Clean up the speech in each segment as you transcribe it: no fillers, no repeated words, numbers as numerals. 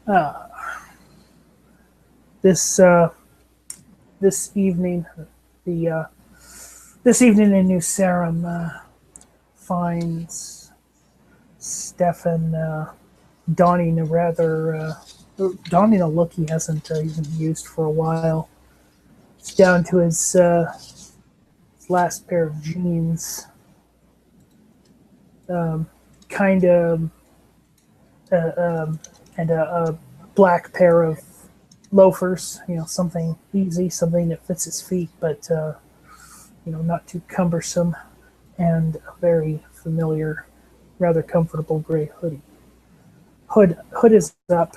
Uh, this this evening, the this evening in New Sarum finds Stefan donning a rather donning a look he hasn't even used for a while. It's down to his last pair of jeans, kind of, and a black pair of loafers. Something easy, something that fits his feet, but not too cumbersome, and a very familiar, rather comfortable gray hoodie. Hood is up.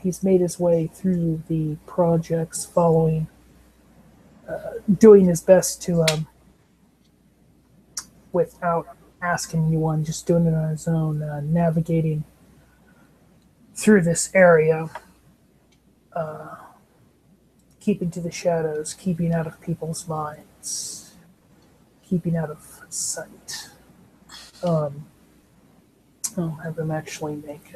He's made his way through the projects, doing his best to, without asking anyone, just doing it on his own, navigating through this area, keeping to the shadows, keeping out of people's minds, keeping out of sight. I'll have him actually make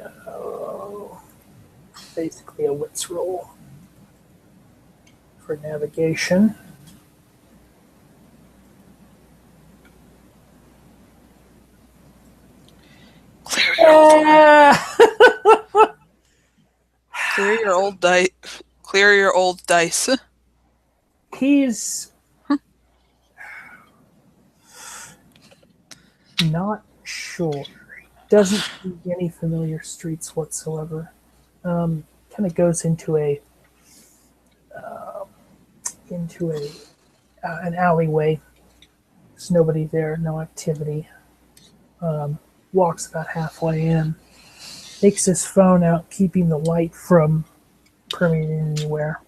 basically a wits roll for navigation. Clear your old dice. Clear your old dice. He's not sure. Doesn't see any familiar streets whatsoever. Kind of goes into an alleyway. There's nobody there, no activity. Walks about halfway in. Takes his phone out, keeping the light from permeating anywhere.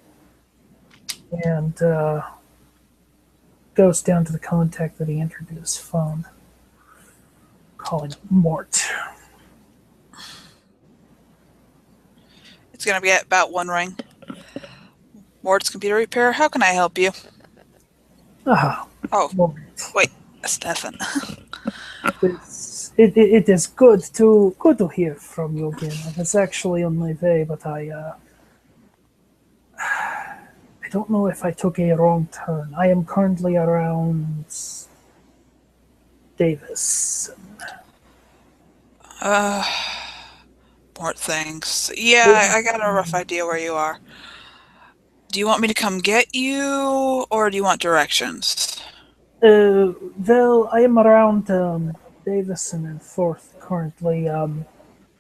And goes down to the contact that he entered in his phone. Calling it Mort. It's going to be at about one ring. Mort's computer repair. How can I help you? Oh, Mort. Wait, Stefan. It is good to hear from you again. I was actually on my way, but I don't know if I took a wrong turn. I am currently around Davis. Mort thinks. Yeah, I got a rough idea where you are. Do you want me to come get you, or do you want directions? Well, I am around Davison and Forth currently.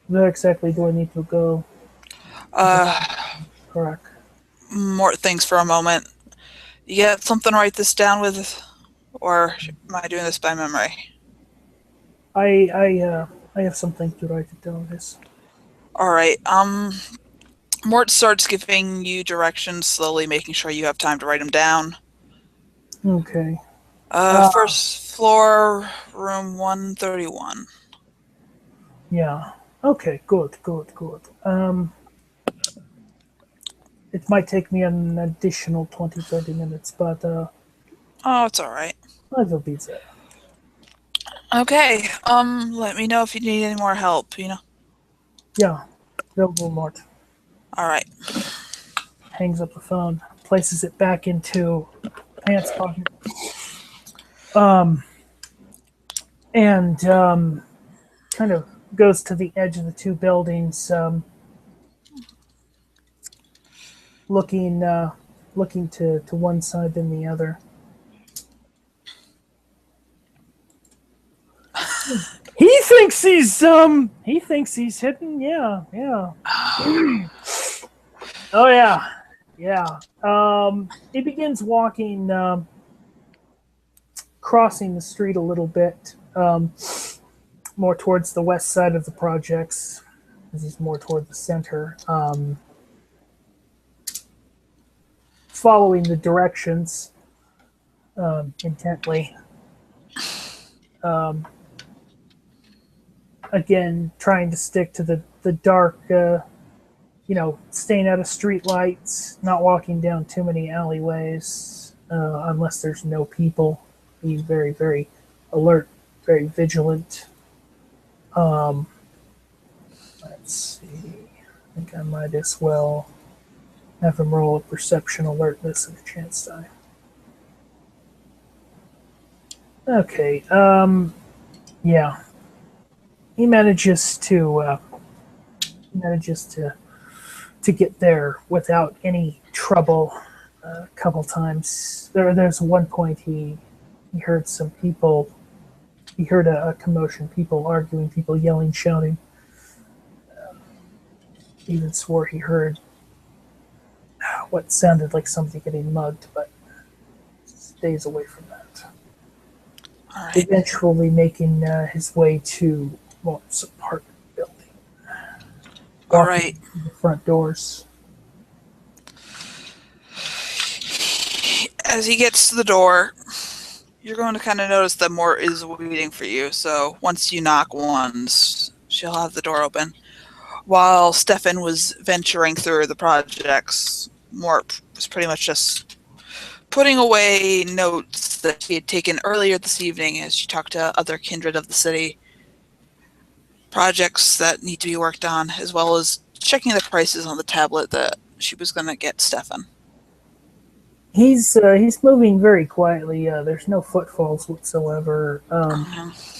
Where exactly do I need to go? Correct. Mort thinks for a moment. You got something to write this down with, or am I doing this by memory? I have something to write it down with. All right. Mort starts giving you directions, slowly making sure you have time to write them down. Okay. First floor, room 131. Yeah. Okay, good. It might take me an additional 20-30 minutes, but oh, it's all right. I will be there. Okay. Let me know if you need any more help, Yeah. Will do, Mort. All right. Hangs up the phone, places it back into pants pocket. And kind of goes to the edge of the two buildings, looking to one side than the other. He thinks he's hidden. Yeah. Oh yeah. He begins walking, crossing the street a little bit, more towards the west side of the projects, as he's more toward the center. Following the directions intently. Again, trying to stick to the dark, staying out of street lights, not walking down too many alleyways, unless there's no people. Being very, very alert, very vigilant. Let's see. I think I might as well have him roll a perception alertness and a chance die. Okay, yeah. He manages to get there without any trouble. A couple times. There's one point he heard some people. He heard a commotion, people arguing, people yelling, shouting. He even swore he heard what sounded like somebody getting mugged, but stays away from that. All right. Eventually making his way to Mort's apartment building. All right. The front doors. As he gets to the door, you're going to kind of notice that Mort is waiting for you. So once you knock once, she'll have the door open. While Stefan was venturing through the projects, Mort was pretty much just putting away notes that she had taken earlier this evening as she talked to other kindred of the city. Projects that need to be worked on, as well as checking the prices on the tablet that she was going to get Stefan. He's moving very quietly. There's no footfalls whatsoever.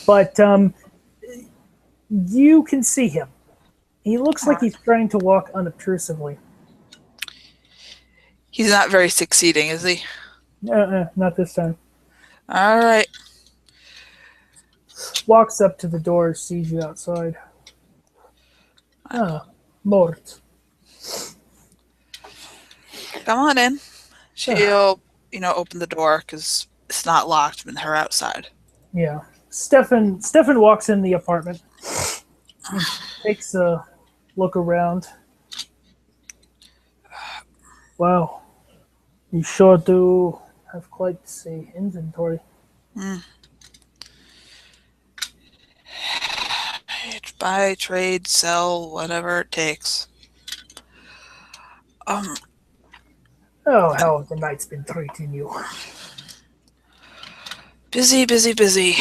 But you can see him. He looks like he's trying to walk unobtrusively. He's not very succeeding, is he? Not this time. All right. Walks up to the door, sees you outside. Mort. Come on in. She'll, open the door because it's not locked with her outside. Yeah. Stefan walks in the apartment. Takes a look around. Wow. You sure do have quite the inventory. Buy, trade, sell, whatever it takes. Oh, how have the night's been treating you? Busy, busy, busy.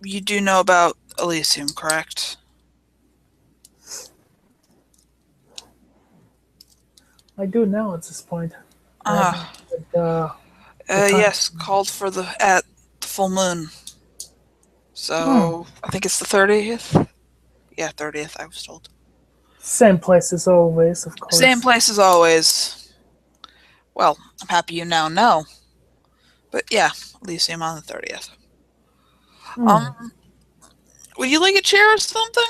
You do know about Elysium, correct? I do now at this point. Yes, called for at the full moon. So, I think it's the 30th? Yeah, 30th, I was told. Same place as always, of course. Same place as always. Well, I'm happy you now know. But yeah, Elysium on the 30th. Would you like a chair or something?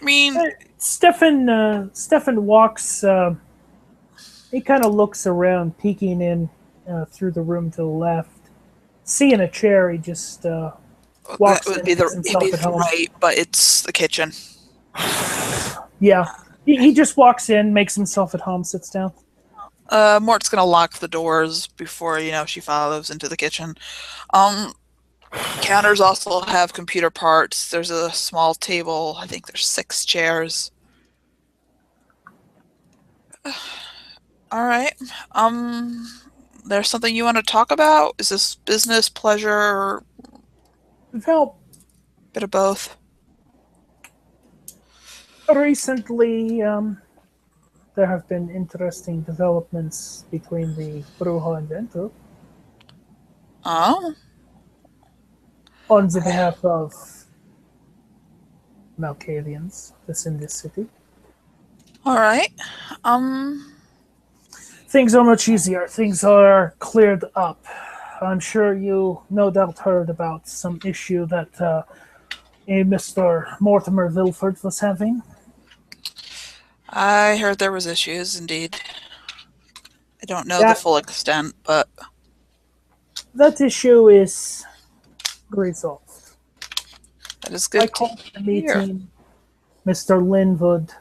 I mean... Stefan walks... he kind of looks around, peeking in through the room to the left. Seeing a chair, he just walks that would in, be himself at home. right, but it's the kitchen. Yeah. He just walks in, makes himself at home, sits down. Mort's gonna lock the doors before, she follows into the kitchen. Counters also have computer parts. There's a small table. I think there's 6 chairs. All right. There's something you want to talk about? Is this business, pleasure, Well, bit of both? recently, there have been interesting developments between the Bruja and Vento. Oh? On the behalf of Malkavians that's in this city. All right. Things are much easier. Things are cleared up. I'm sure you no doubt heard about some issue that a Mr. Mortimer Vilford was having. I heard there was issues, indeed. I don't know the full extent, but... That issue is resolved. That is good. I called the meeting. Mr. Linwood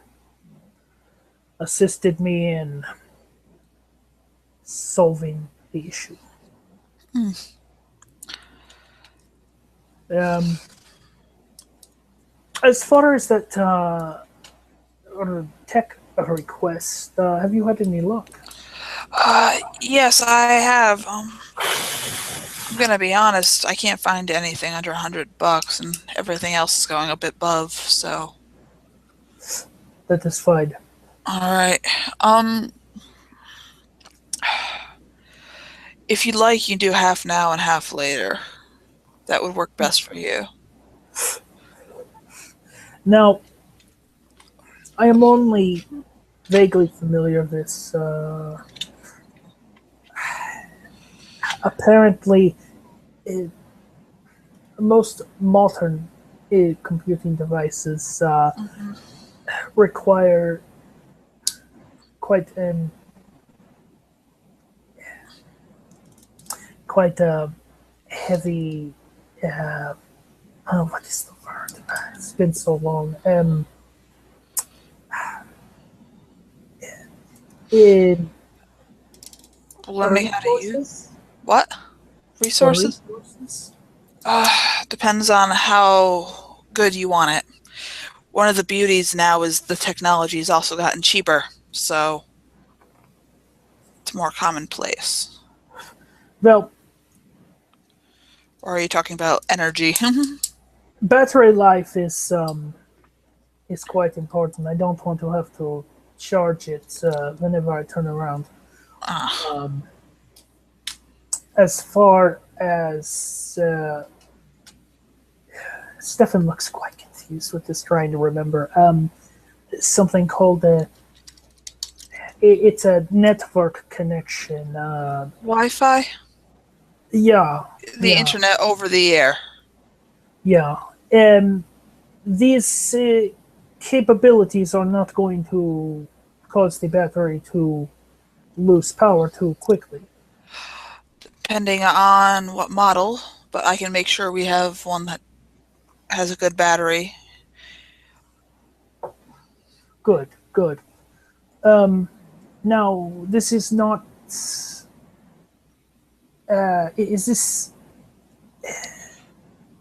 assisted me in solving the issue. As far as that tech request, have you had any luck? Yes, I have. I'm gonna be honest, I can't find anything under $100, and everything else is going a bit above, so... That is fine. All right. If you'd like, you can do half now and half later. That would work best for you. Now, I am only vaguely familiar with this. Apparently, most modern computing devices require quite quite a heavy. Oh, what is the word? It's been so long. In Learning how to use resources what? or Resources? resources. Depends on how good you want it. One of the beauties now is the technology has also gotten cheaper, so it's more commonplace. Well, Or are you talking about energy? battery life is quite important. I don't want to have to charge it whenever I turn around. Ah, As far as Stefan looks quite confused with this, trying to remember something called it's a network connection. Wi-Fi? Yeah, The yeah, internet over the air. yeah. These capabilities are not going to cause the battery to lose power too quickly. Depending on what model, but I can make sure we have one that has a good battery. Good, good. Now, this is not. Is this?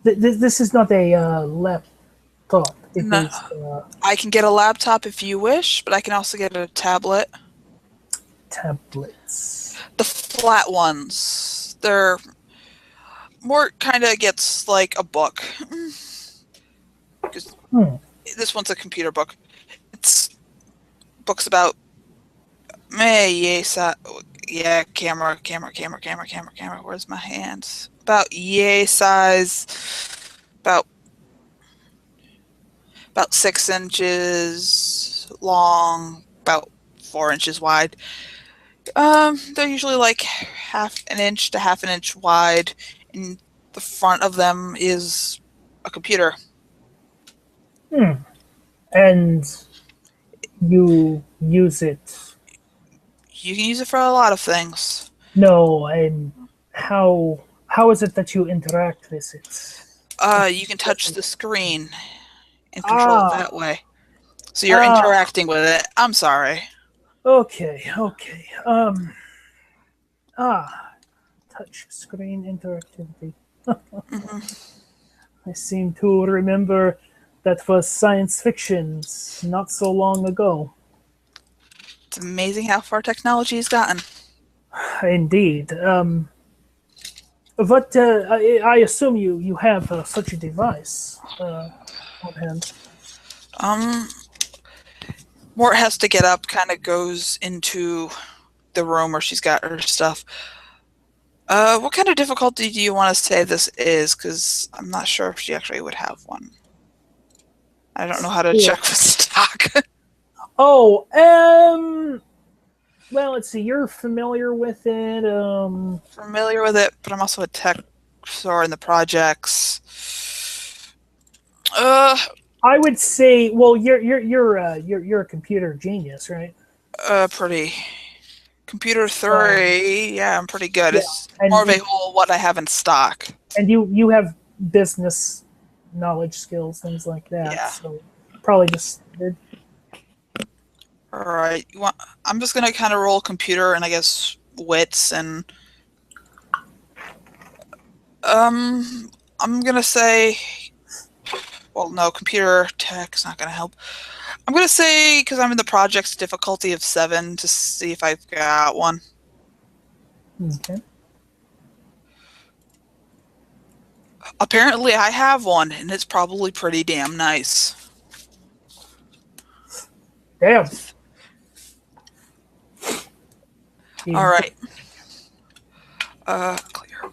This is not a laptop. It No, is I can get a laptop if you wish, but I can also get a tablet. tablets. The flat ones, they're more kind of gets like a book. Because Hmm. this one's a computer book. It's books about yeah, camera. Where's my hands? About yay size, about 6 inches long, about 4 inches wide. They're usually like half an inch to half an inch wide. In the front of them is a computer. Hmm. And you use it. You can use it for a lot of things. No, and how is it that you interact with it? You can touch the screen and control it Ah, that way. So you're ah. interacting with it. I'm sorry. Okay, okay. Touch screen interactivity. Hmm. I seem to remember that was science fiction not so long ago. It's amazing how far technology has gotten. Indeed. But I assume you have such a device on hand. Um, Mort has to get up, kind of goes into the room where she's got her stuff. What kind of difficulty do you want to say this is? Because I'm not sure if she actually would have one. I don't know how to Sure. check with stock. Oh, well, let's see. You're familiar with it. Familiar with it, but I'm also a tech star in the projects. Uh, I would say, well, you're a computer genius, right? Pretty. Computer Um, 3, yeah, I'm pretty good. yeah, It's more and of a whole what I have in stock. you have business knowledge skills, things like that. Yeah. So probably just All right. I'm just gonna kind of roll computer and I guess wits and I'm gonna say, well, no, computer tech's not gonna help. I'm gonna say because I'm in the project's difficulty of 7 to see if I've got one. okay. Apparently, I have one, and it's probably pretty damn nice. Damn. All right. Clear.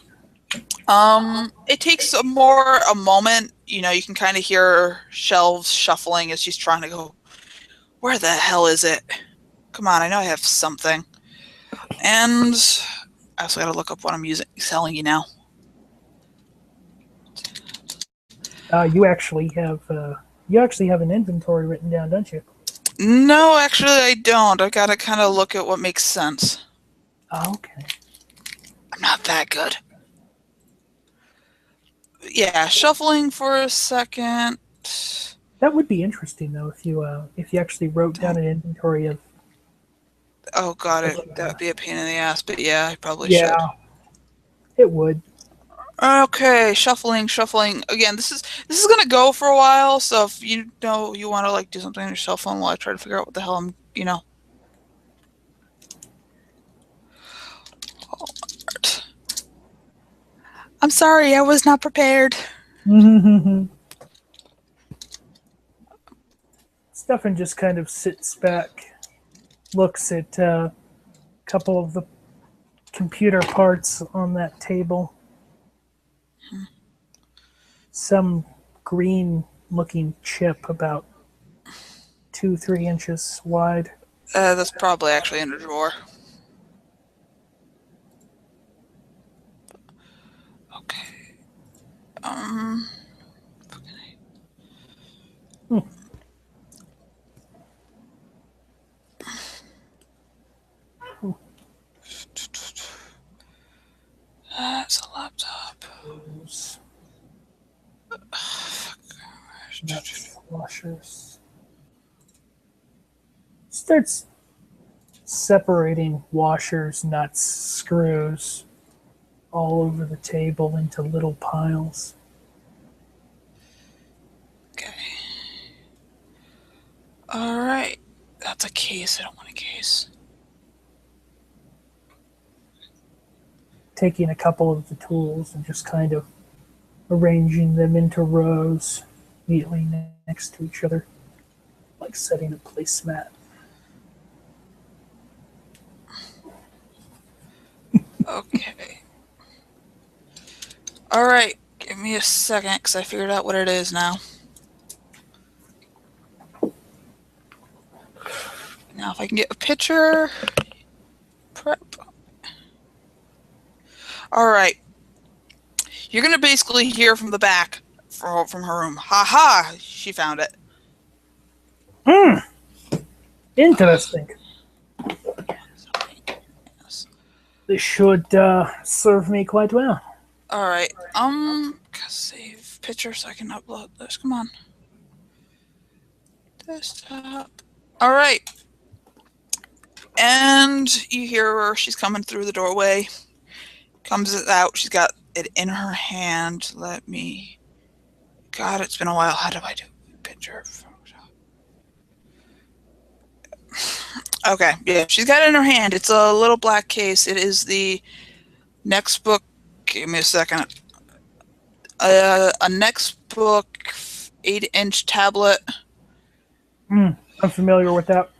It takes a moment. You know, you can kind of hear shelves shuffling as she's trying to go. Where the hell is it? Come on, I know I have something. And I also got to look up what I'm selling you now. You actually have an inventory written down, don't you? No, actually, I don't. I got to kind of look at what makes sense. Oh, okay. I'm not that good. Yeah, shuffling for a second. That would be interesting, though, if you actually wrote down an inventory of. Oh god, that would be a pain in the ass. But yeah, I probably should. It would. Okay, shuffling. Again, this is gonna go for a while. So if you know you want to like do something on your cell phone while I try to figure out what the hell I'm, I'm sorry, I was not prepared. Stefan just kind of sits back, looks at a couple of the computer parts on that table. Some green-looking chip about 2-3 inches wide. That's probably actually in a drawer. Okay. That's a laptop. Nuts, washers. Starts separating washers, nuts, screws all over the table into little piles. Okay. All right. That's a case. I don't want a case. Taking a couple of the tools and just kind of arranging them into rows neatly next to each other, like setting a placemat. Okay. All right. Give me a second because I figured out what it is now. Now if I can get a picture. Prep. All right. You're going to basically hear from the back from her room. Ha ha! She found it. Interesting. This should serve me quite well. All right. Save picture so I can upload this. Come on. Desktop. All right. And you hear her. She's coming through the doorway. Comes out. She's got it in her hand. Let me. God, it's been a while. How do I do picture? Okay. Yeah, she's got it in her hand. It's a little black case. It is the next book. Give me a second. A next book 8-inch tablet. I'm familiar with that.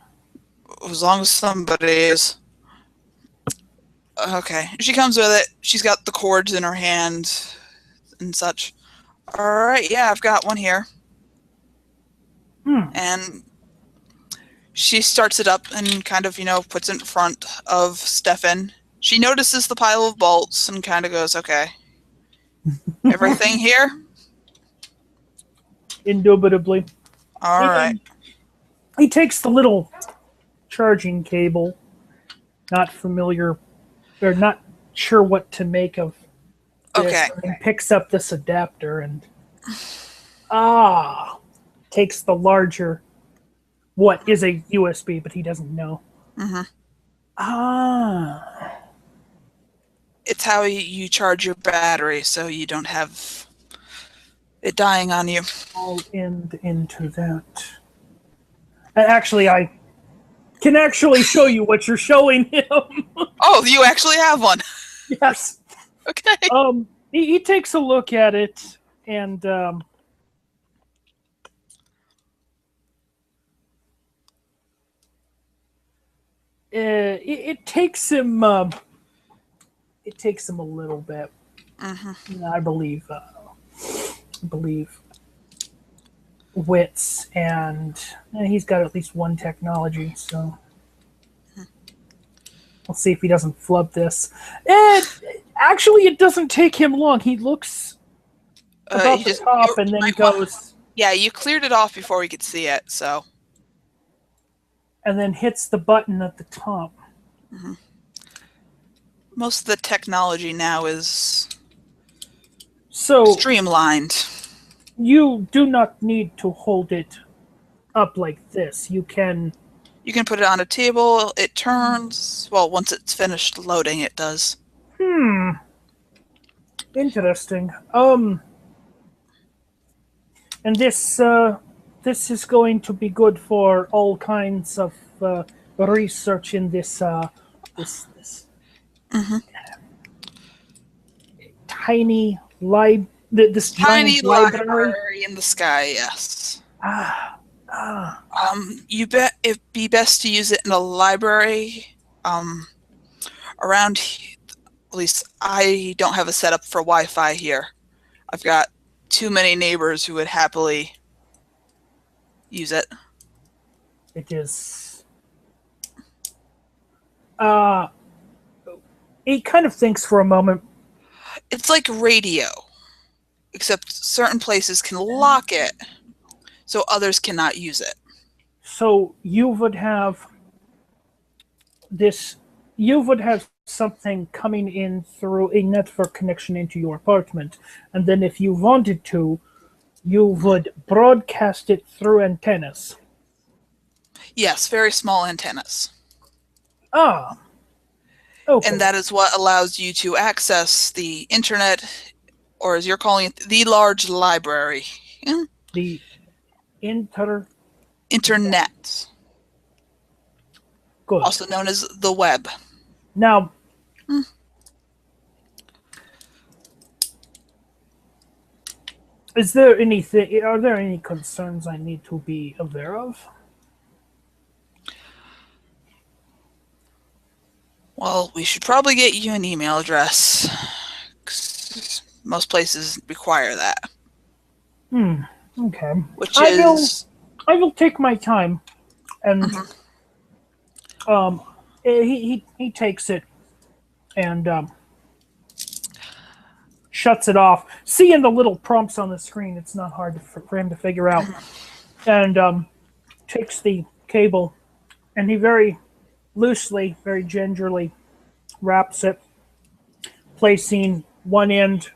As long as somebody is. Okay. She comes with it. She's got the cords in her hand and such. All right. Yeah, I've got one here. And she starts it up and kind of, puts it in front of Stefan. She notices the pile of bolts and kind of goes, okay. Everything here? Indubitably. All right. He takes the little charging cable, not familiar, or not sure what to make of this, Okay. and picks up this adapter and takes the larger, what is a USB, but he doesn't know. It's how you charge your battery so you don't have it dying on you. I'll end into that. Actually, I can actually show you what you're showing him. Oh, you actually have one. Yes. Okay. He takes a look at it and it takes him. It takes him a little bit. I believe. Wits, and he's got at least one technology. So we'll see if he doesn't flub this. Actually, it doesn't take him long. He looks about the top and then goes. Yeah, you cleared it off before we could see it, so. And then hits the button at the top. Most of the technology now is so streamlined. You do not need to hold it up like this. You can put it on a table. It turns. Well, once it's finished loading, it does. Interesting. And this is going to be good for all kinds of research in this tiny this tiny giant library in the sky. Yes. You bet it'd be best to use it in a library. Around, at least I don't have a setup for Wi-Fi here. I've got too many neighbors who would happily use it. It is. He kind of thinks for a moment. It's like radio, except certain places can lock it, so others cannot use it. So you would have this. You would have something coming in through a network connection into your apartment, and then if you wanted to, you would broadcast it through antennas. Yes, very small antennas. Okay. And that is what allows you to access the internet, or as you're calling it, the large library. The internet. Good. Also known as the web. Now, are there any concerns I need to be aware of? Well, we should probably get you an email address. 'Cause most places require that. Okay. I will take my time, and he takes it and shuts it off. Seeing the little prompts on the screen, it's not hard for him to figure out. And takes the cable, and he very loosely, very gingerly wraps it, placing one end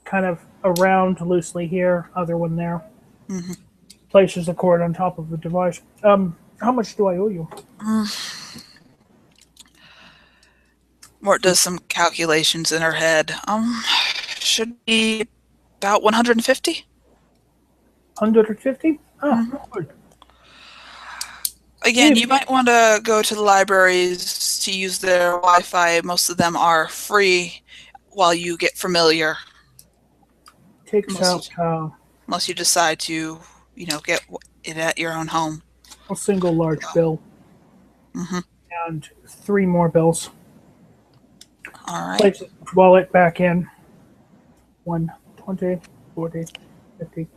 kind of around loosely here, other one there. Places the cord on top of the device. How much do I owe you? Mort does some calculations in her head. Should be about 150. 150? Oh, good. Again, you might want to go to the libraries to use their Wi-Fi. Most of them are free while you get familiar. Takes out unless you decide to, get it at your own home. A single large bill. And 3 more bills. All right. Place wallet back in. 1, 20, 40, 50.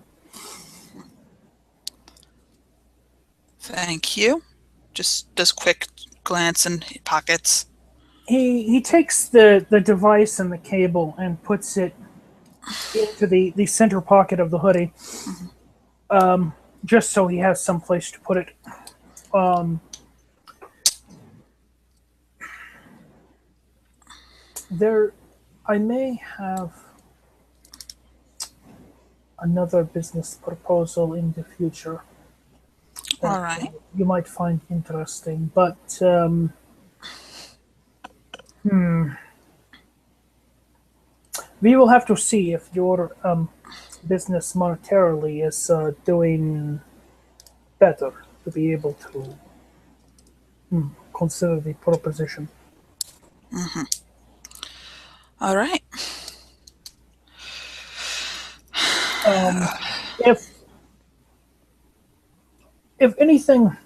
Thank you. Just does quick glance in pockets. He takes the device and the cable and puts it into the center pocket of the hoodie, just so he has some place to put it. I may have another business proposal in the future. All right. You might find interesting, but we will have to see if your business monetarily is doing better to be able to consider the proposition. All right. If anything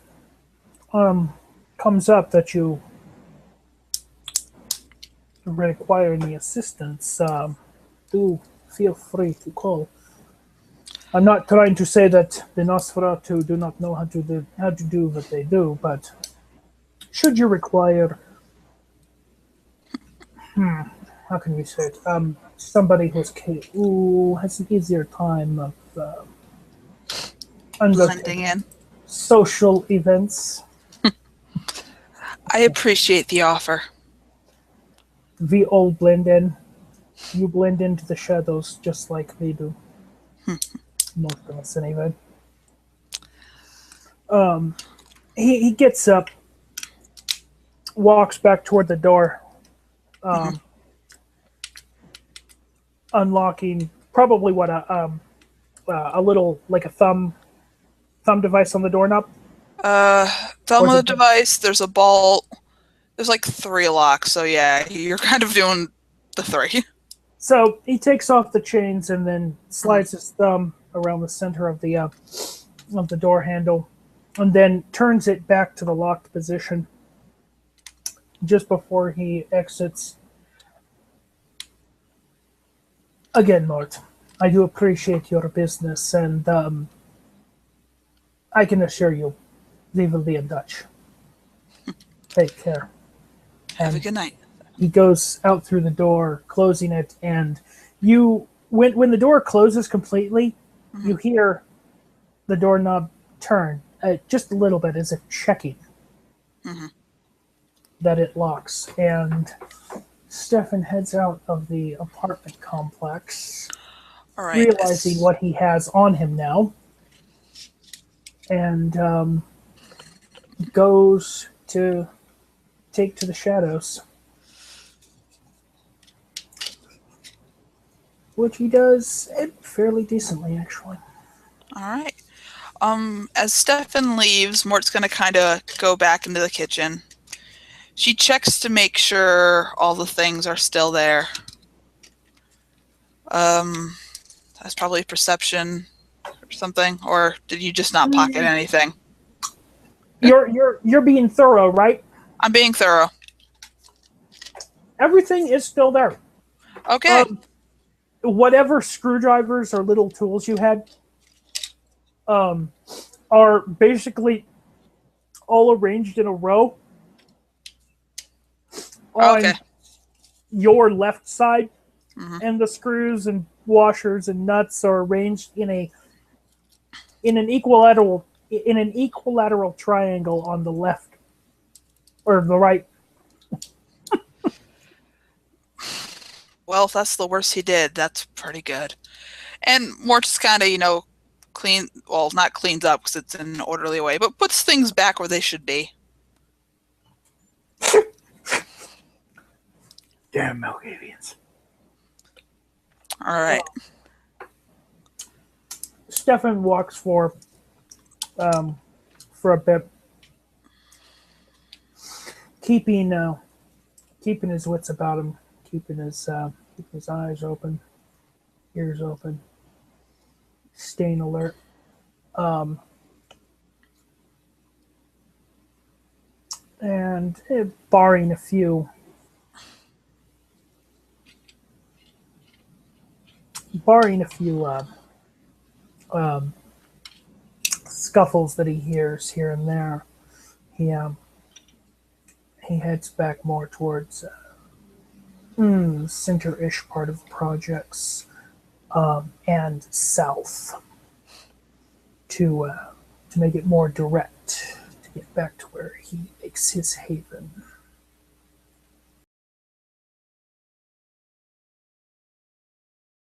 comes up that you require any assistance, do feel free to call. I'm not trying to say that the Nosferatu do not know how to do what they do, but should you require, how can we say it? Somebody who has an easier time of Blending in. social events. I appreciate the offer. We all blend in. You blend into the shadows just like we do. Most of us, anyway. He gets up, walks back toward the door, unlocking probably what a little like a thumb device on the doorknob. Thumb of the device. There's a bolt. There's like 3 locks. So yeah, you're kind of doing the 3. So he takes off the chains and then slides his thumb around the center of the door handle, and then turns it back to the locked position just before he exits. Again, Mort, I do appreciate your business, and I can assure you, we will be in touch. Take care. Have a good night. He goes out through the door, closing it, and when the door closes completely, you hear the doorknob turn just a little bit as if checking that it locks. And Stefan heads out of the apartment complex, realizing what he has on him now, and goes to take to the shadows. Which he does fairly decently, actually. All right. As Stefan leaves, Mort's going to kind of go back into the kitchen. She checks to make sure all the things are still there. That's probably perception or something. Or did you just not pocket anything? You're being thorough, right? I'm being thorough. Everything is still there. Okay. Whatever screwdrivers or little tools you had are basically all arranged in a row on your left side, and the screws and washers and nuts are arranged in an equilateral triangle on the left or the right. Well, if that's the worst he did, that's pretty good. And Mort just kind of, not cleans up because it's in an orderly way, but puts things back where they should be. Damn Malkavians. All right. Stefan walks for a bit, keeping his wits about him, keeping his eyes open, ears open, staying alert. And barring a few scuffles that he hears here and there, he heads back more towards center-ish part of the projects, and south to make it more direct to get back to where he makes his haven.